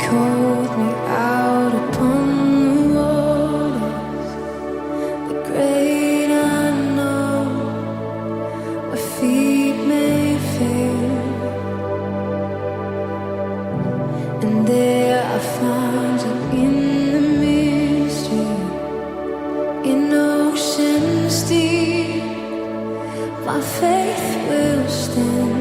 called me out upon the waters, the great unknown, where feet may fail. And there I found you in the mystery, in oceans deep. My faith will stand.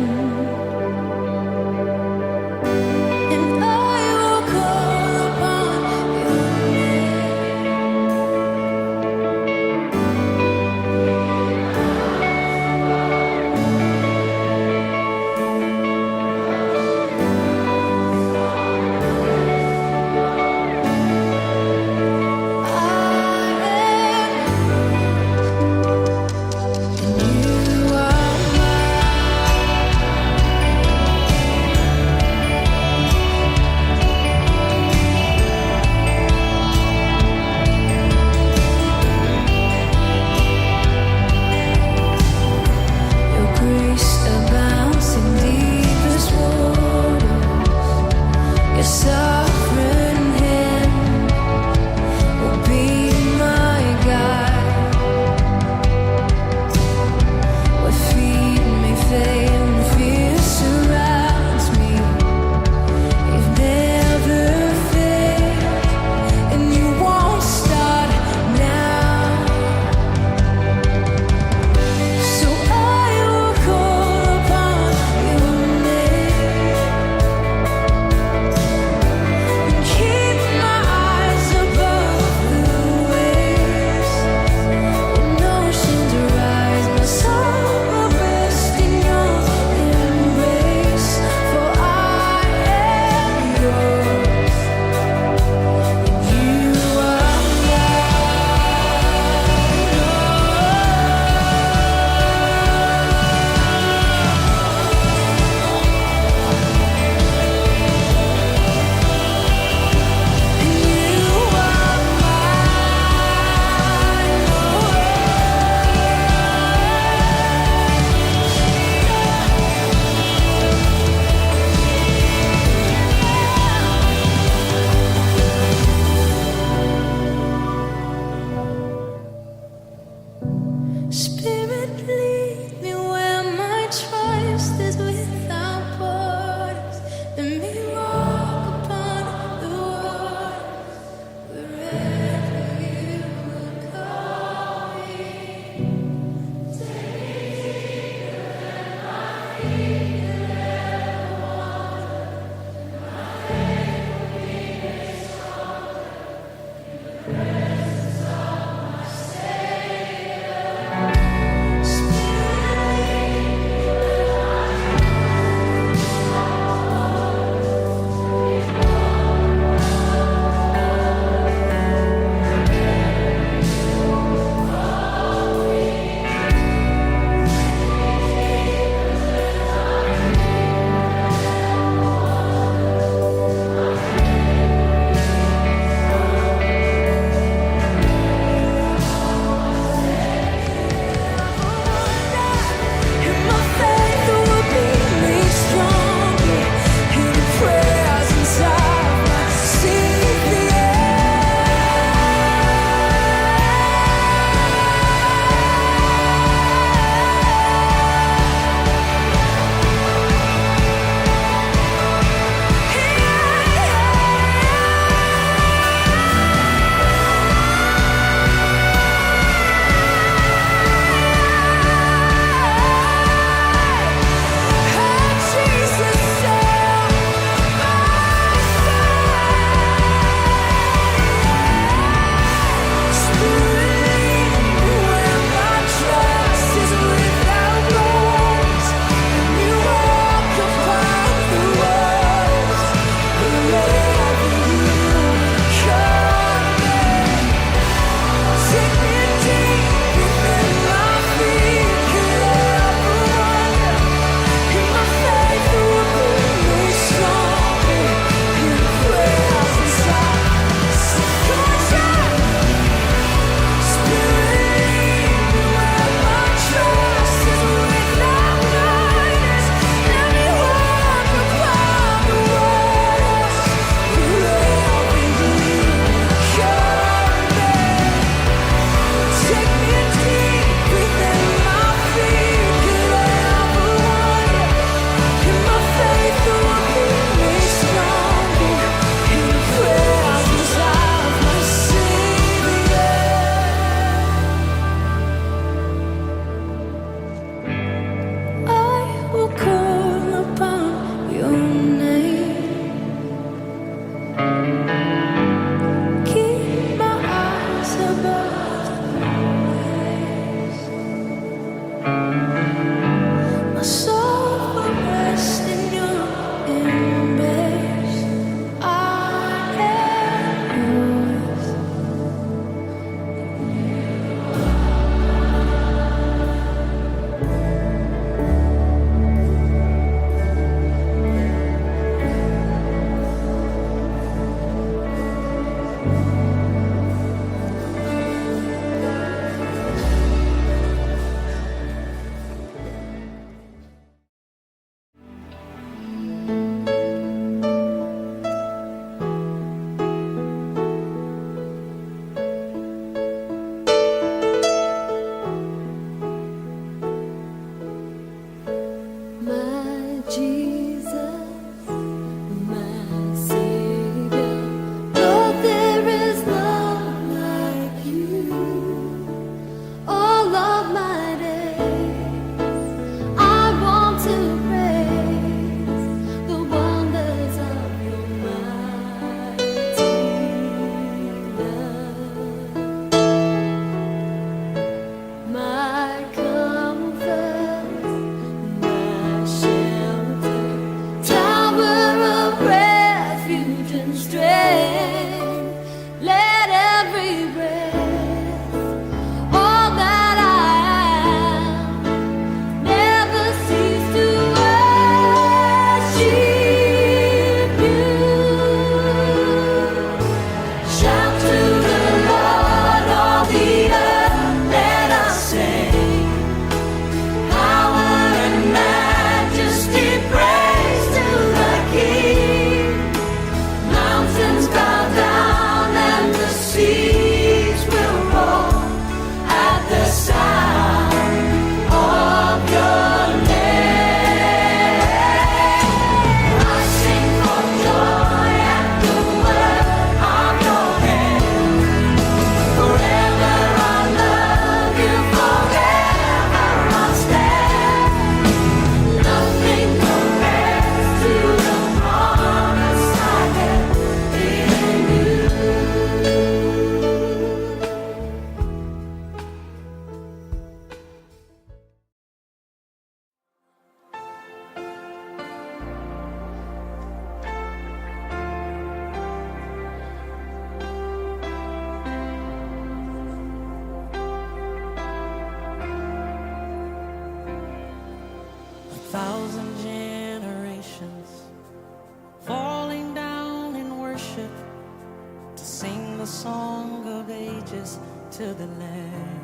the song of ages to the Lamb.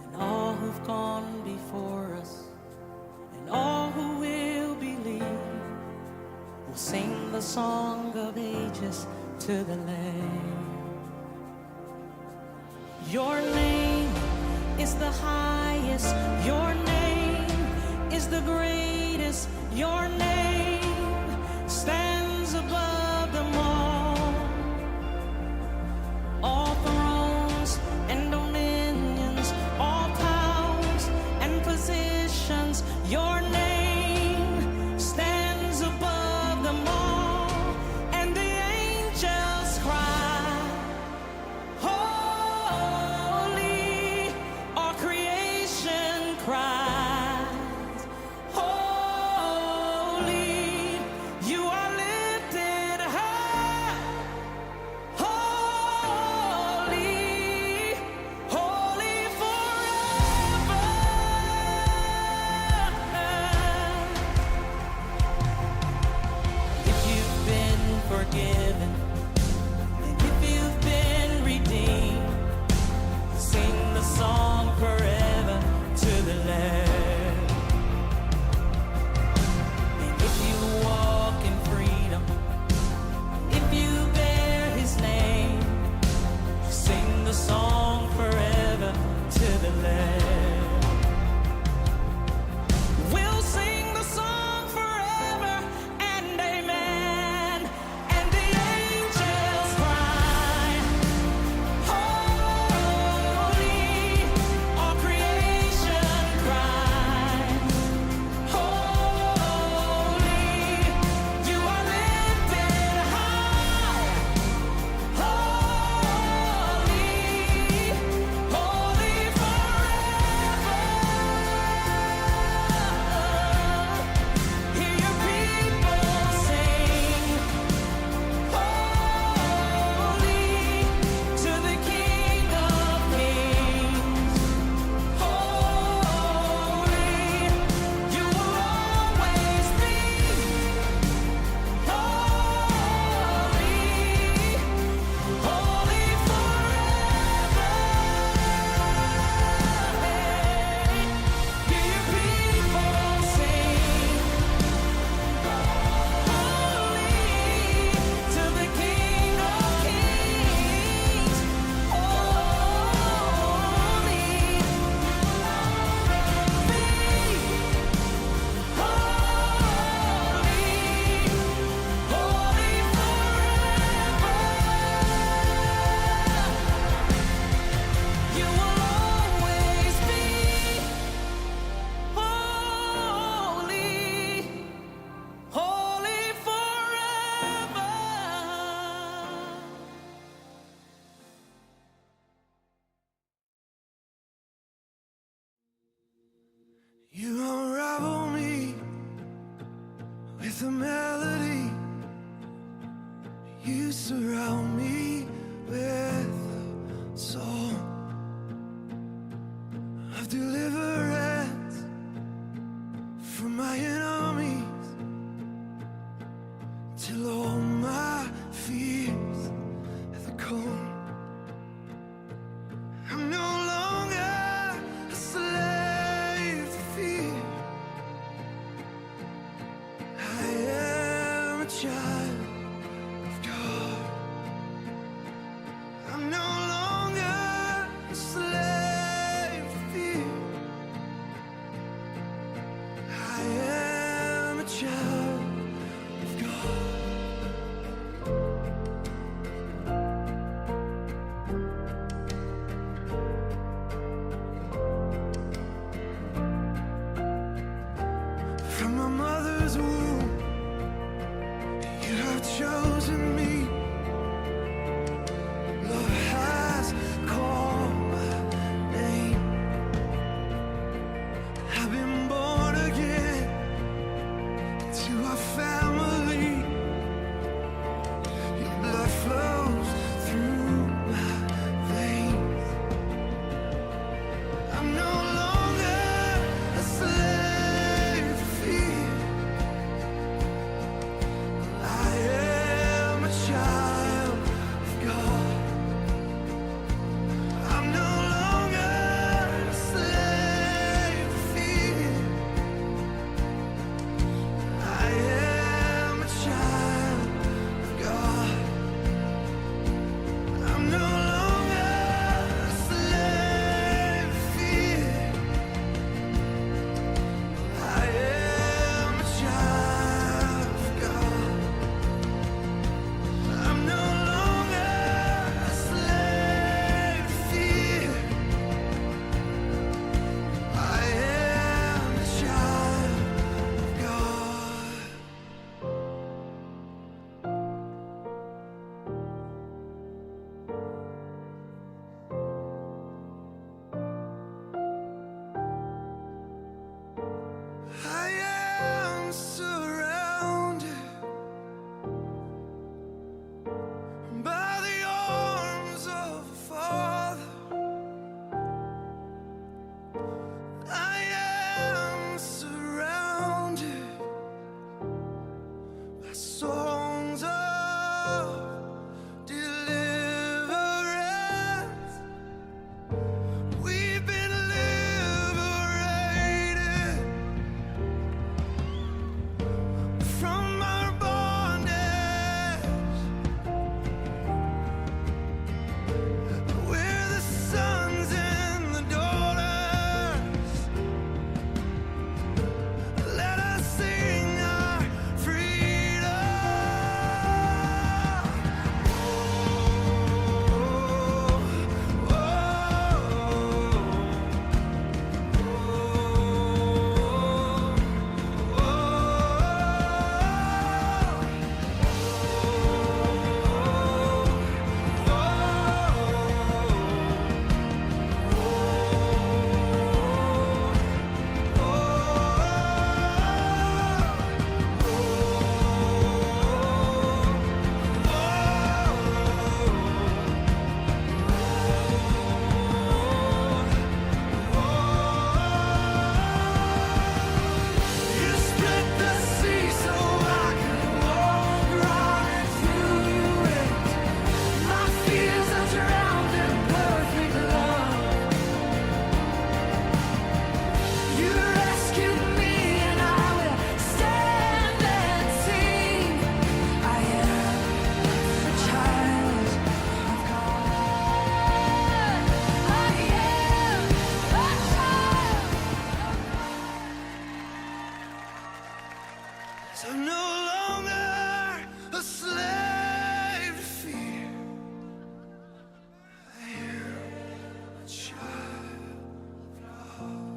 And all who've gone before us, and all who will believe, will sing the song of ages to the Lamb. Your name is the highest, your name is the greatest, your name stands above them all. All thrones and dominions, all powers and positions, your name stands above them all. And the angels cry, holy, all creation cries, holy, you are lifted high, holy, holy forever. If you've been forgiven, and if you've been redeemed, sing the song forever to the Lamb. And if you walk in freedom, if you bear His name, sing the song forever to the Lamb. We'll sing the song forever and amen. And the angels cry, holy, all creation cries, holy, you are lifted high, holy, holy forever. Hear your people sing, holy, to the King of Kings, holy, you will always be, holy, holy forever. Hear your people sing, holy, to the King of Kings, holy, be holy, holy forever. You will always be holy, holy forever. You unravel me with a melody. You surround me with a song of deliverance from my enemies, till all my fears have gone. I'm no longer a slave to fear. I am a child of God. I'm no longer a slave to fear. I am a child of God. From my mother's womb, you have chosen me. Love has called my name. I've been born again to a family. Your blood flows through my veins. I'm no longer a slave to fear. I am a child no longer a slave to fear. I am a child of love.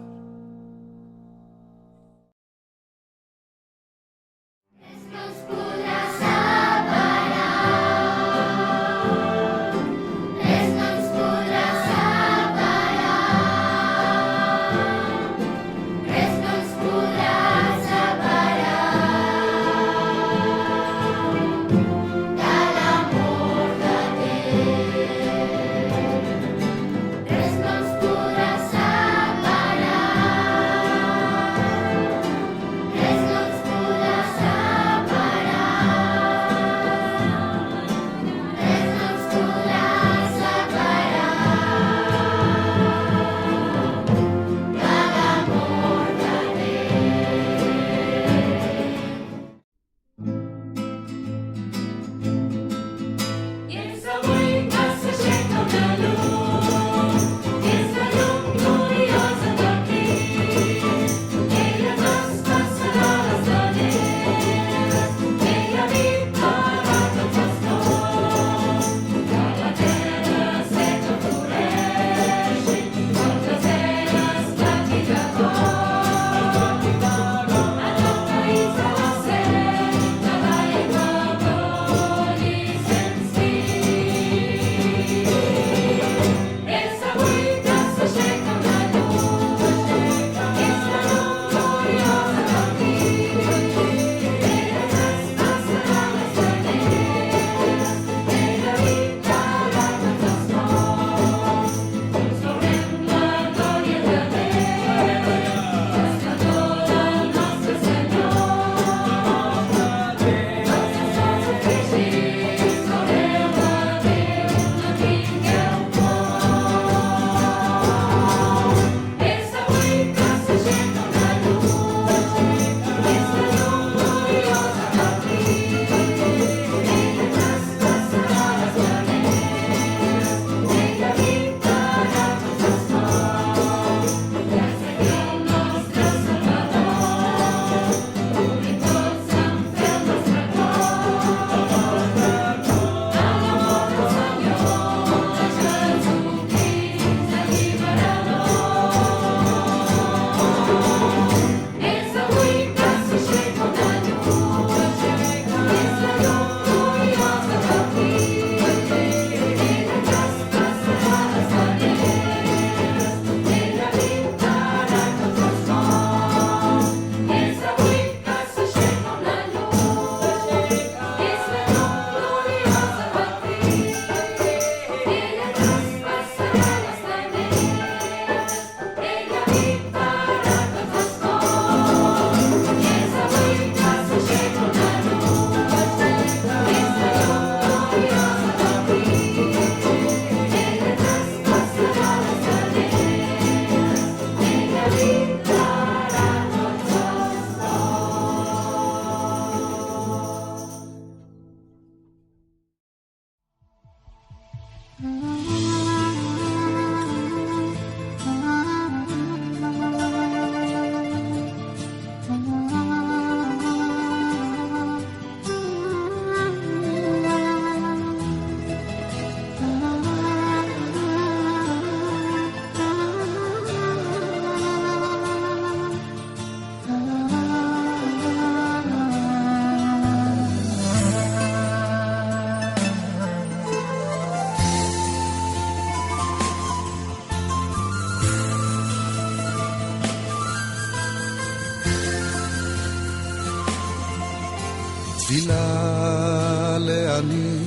תפילה לעני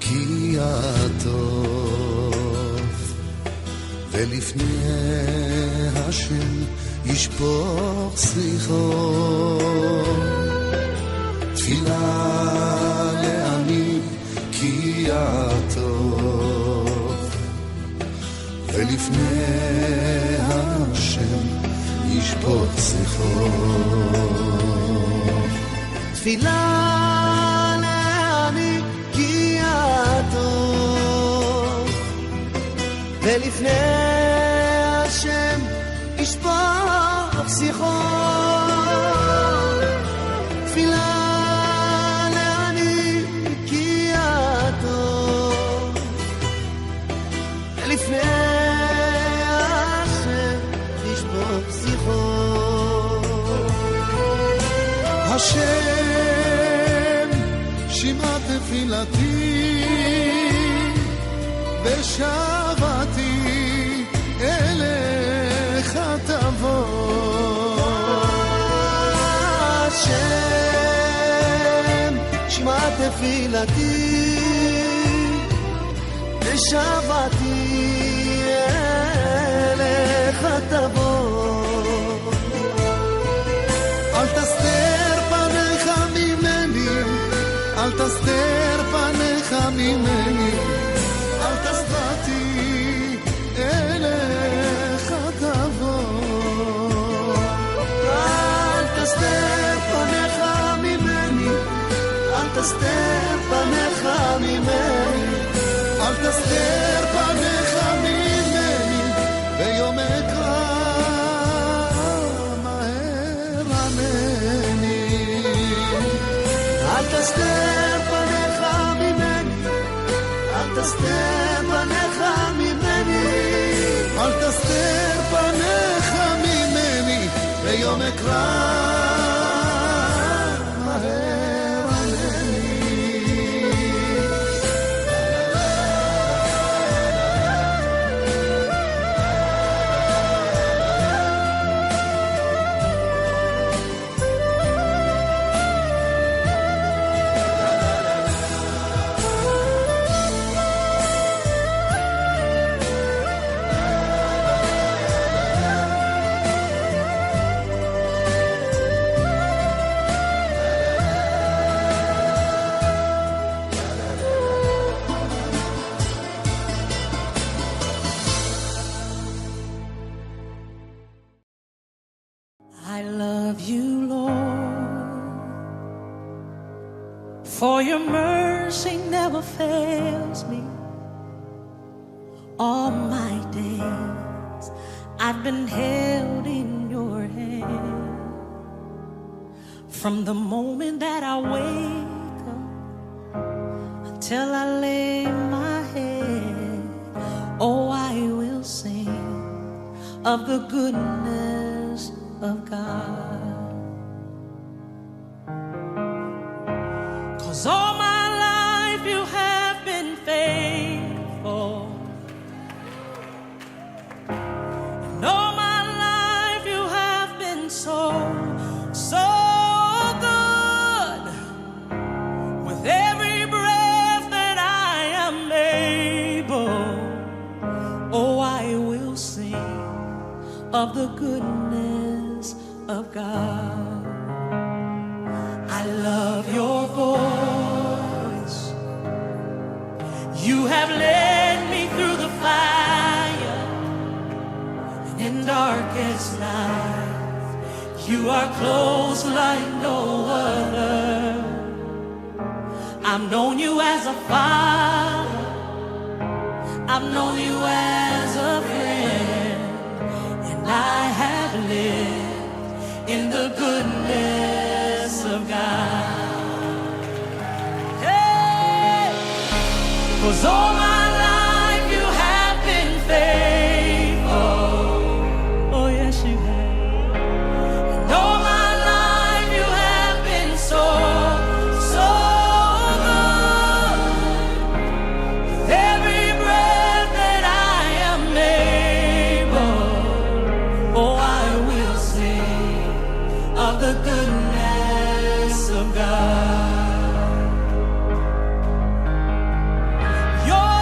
כי הטוב, ולפני השם ישפוך שיחו. תפילה לעני כי הטוב, ולפני השם ישפוך שיחו. תפילה לעני כי הטוב, ולפני השם ישפוך שיחו. תפילה תפילתי ושבתי אליך תבוא. השם שמע תפילתי ושבתי אליך תבוא. אל תסתר פניך ממני, אל תסתר פניך ממני, אל תסתתי אליך תבוא. אל תסתר פניך ממני, אל תסתר פניך ממני, אל תסתר פניך ממני, ביום אקרא מהר ענני. אל תסתר פניך ממני, אל תסתר פניך ממני, אל תסתר פניך ממני, ביום אקרא מהר ענני. I love you, Lord, for your mercy never fails me. All my days I've been held in your hand. From the moment that I wake up until I lay my head, oh, I will sing of the goodness of God. 'Cause all my life you have been faithful, and all my life you have been so, so good. With every breath that I am able, oh, I will sing of the goodness of God. I love your voice. You have led me through the fire, and in darkest night you are close like no other. I've known you as a father, I've known you as a friend, and I have lived in the goodness of God. Hey! 'Cause all my life you have been faithful. Oh yes you have. And all my life you have been so, so good. With every breath that I am able, oh, I will sing of the goodness of God. Your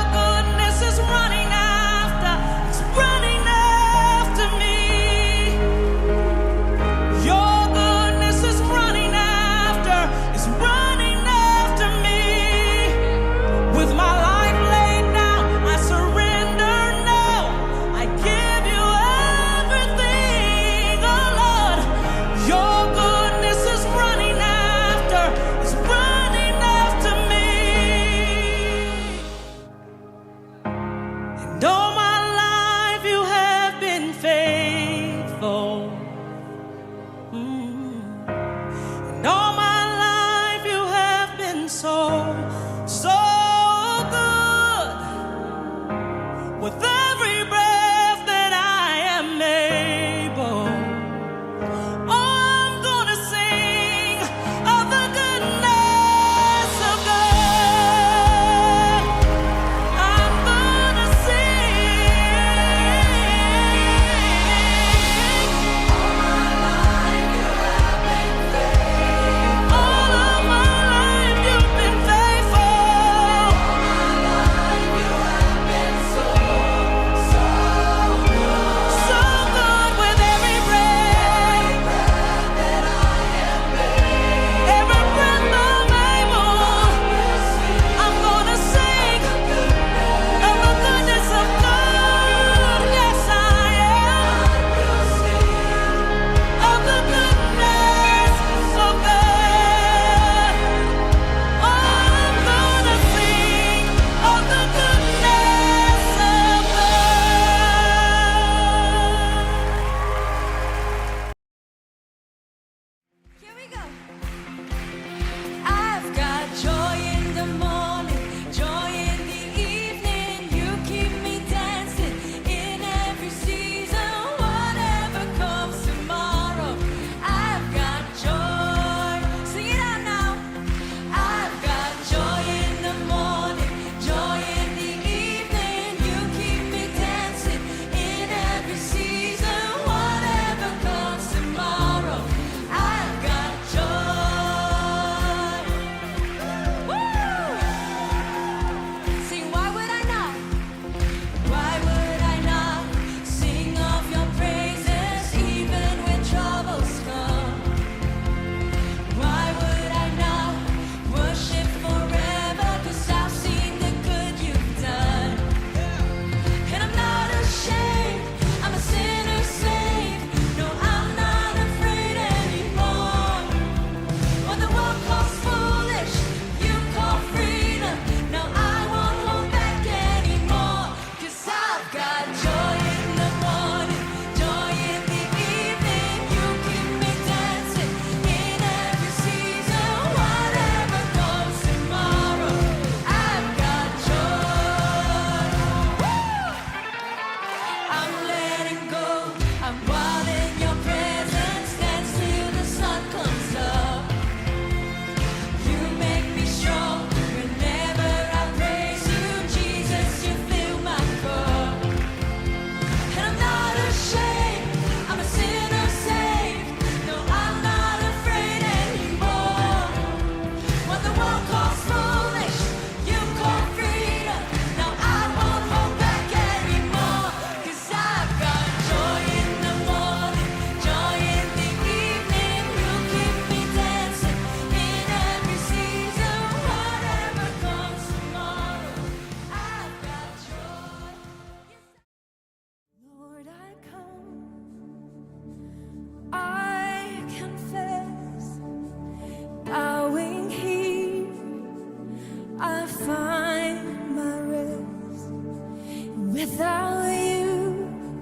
Without you,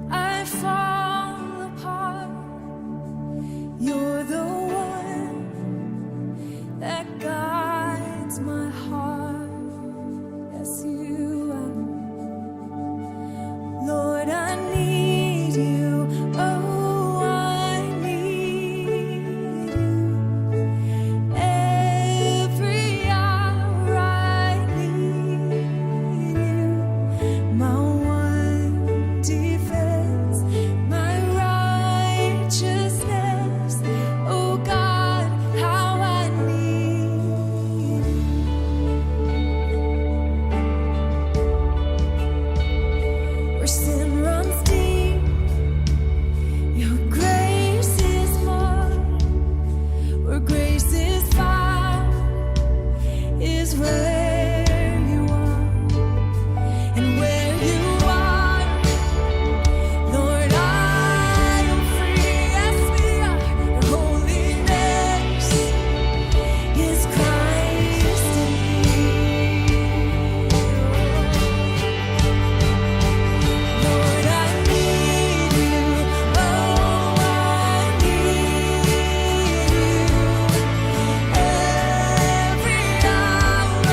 I fall apart. You're the one that guides my heart. Yes, you are. Lord, I need you. Oh, I need you. Every hour I need you. My one defense, my righteousness. Oh God, how I need you. Where sin runs deep, your grace is more. Where grace is found is where you are. And where you are, Lord, I am free. Yes, we are. Your holiness is Christ in me. Lord, I need you. Oh, I need you. Every hour I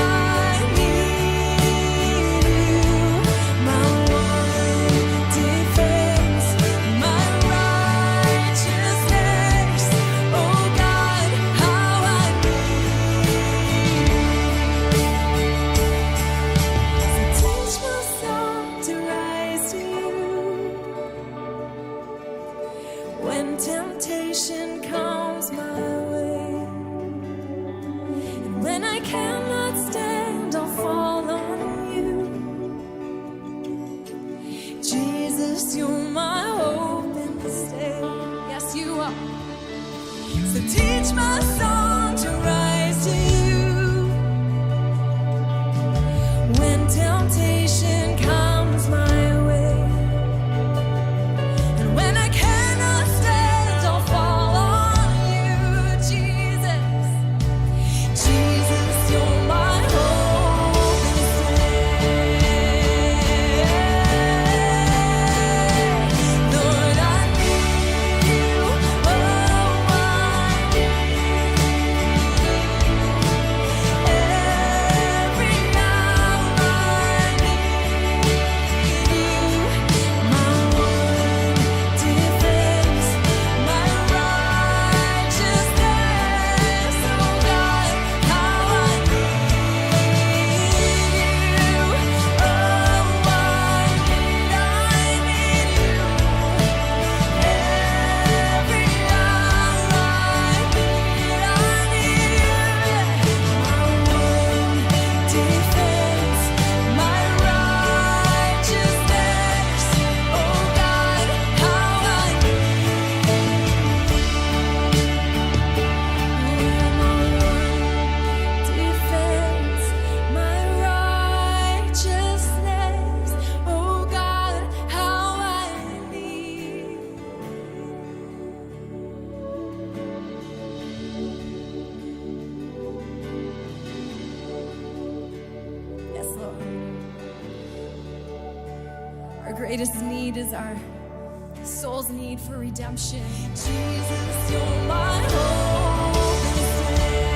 need you. My one defense, my righteousness. Oh God, how I need you. So teach my soul to rise to you when temptation comes my way. And when I cannot stand, I'll fall on you. Jesus, you're my hope and stay. Yes, you are. So teach my soul to rise to you when temptation comes my way. And when I cannot stand, I'll fall on you, Jesus. Jesus, you're my hope and stay. Lord, I need you. Oh, I need you. Every hour I need you. My one defense, my righteousness. Oh God, how I need you. Oh, I need you. Every hour I need you. My one defense, my righteousness. Oh God, how I need you. My one defense, my righteousness. Oh God, how I need you. Yes, Lord. Our greatest need is our soul's need for redemption. Jesus, you're my hope and stay.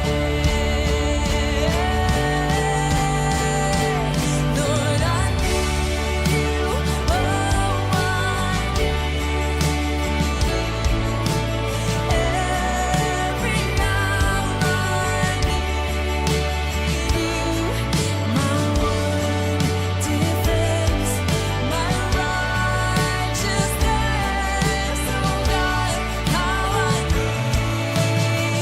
Lord, I need you. Oh, I need you. Every hour I need you. My one defense, my righteousness. Oh God, how I need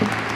Thank you.